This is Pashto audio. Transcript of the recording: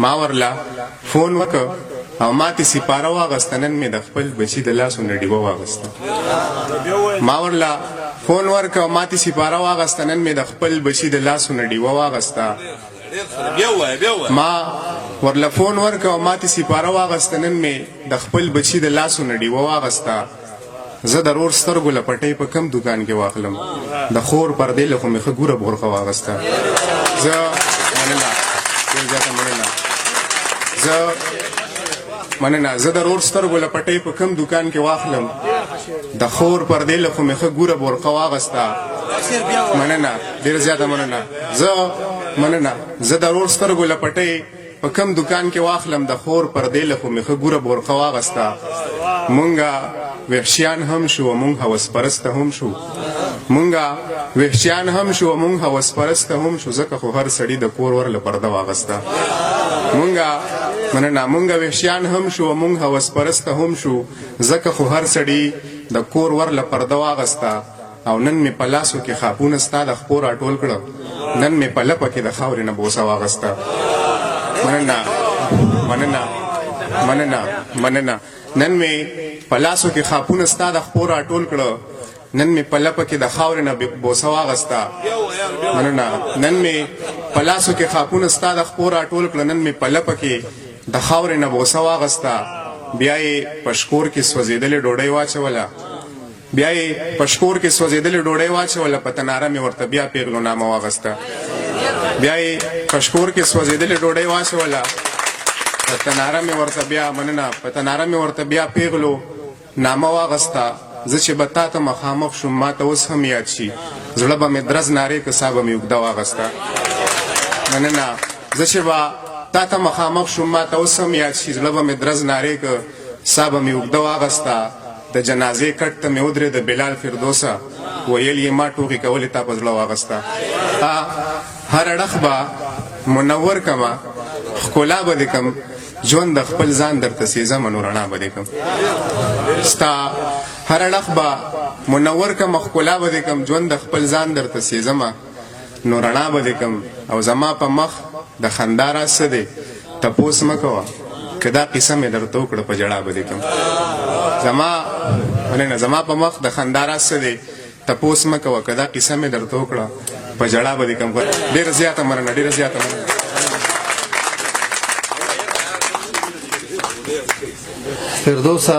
ما ورلا فون وکړ او ماته سپاره واغسته نن مې د خپل بچي د لاسونه ډیوه واغسته ما ورلا فون ورکړ او ماته سپاره واغسته نن مې د خپل بچي د لاسونه ډیوه واغسته ما ورلا فون ورکړ او ماته سپاره واغسته نن مې د خپل بچي د لاسونه ډیوه واغسته زه د رور سترګو له پټۍ په کم دکان کې واخلم د خور پردې له خو مې ښه ګوره بورخه واغسته زه د رور سترګو له پټۍ په کم دکان کې واخلم د خور پردې له خو مې ښه ګوره بورخه واغسته مننه ډېره زیاته مننه زه د رور سترګو له پټۍ په کم دکان کې واخلم د خور پردې له خو مې ښه ګوره بورخه واغسته مونږه وحشیان هم شو مونږ هوس پرسته هم شو مونږه وحشیان هم شو مونږ هوس پرسته هم شو ځکه خو هر سړي د کور ورله پرده واغسته مونږه وحشیان هم شو مونږ هوس پرسته هم شو ځکه خو هر سړي د کور ورله پرده واغسته او نن مې په لاسو کې خاپونه ستا د خپو راټول کړه نن مې په لپه کې د خاورې نه بوسه واغسته مننه نن مې په لاسو کې خاپونه ستا د خپو راټول کړه نن مې په لپه کې د خاورې نه بوسه واغسته نن مې په لاسو کې خاپونه ستا د خپو راټول کړه نن مې په لپه کې د خاورې نه بوسه واغسته بیا یې په شکور کې سوځېدلې ډوډۍ واچوله په تناره مې ورته بیا پیغلو نامه واغسته په تناره مې ورته بیا پیغلو نامه واغسته زه چې به تا ته مخامخ شوم ما ته اوس هم یاد شي زړه به مې درز نارې که سا به مې اوږده واغسته زه چې به تا ته مخامخ شوم ما ته اوس هم یاد شي زړه به مې درز نارې که سا به مې اوږده واغسته د جنازې کټ ته مې ودرېده بلال فردوسه ویل یې ما ټوغې کولې تا په زړه واغسته هر اړخ به منور کمه ښکلا به دې کم ژوند د خپل ځان درته سېزمه نو رڼا به دې کم ستا هر اړخ به منور کمه ښکلا به دې کم ژوند د خپل ځان درته سېزمه نو رڼا به دې کم او زما په مخ د خندا راز څه دی تپوس مه کوه که دا قصه مې درته وکړه په ژړا به دې کم زما په مخ د خندا راز څه دی تپوس مه کوه که دا قصه مې درته وکړه په ژړا به دې کم ډېره زیاته مننه فردوسه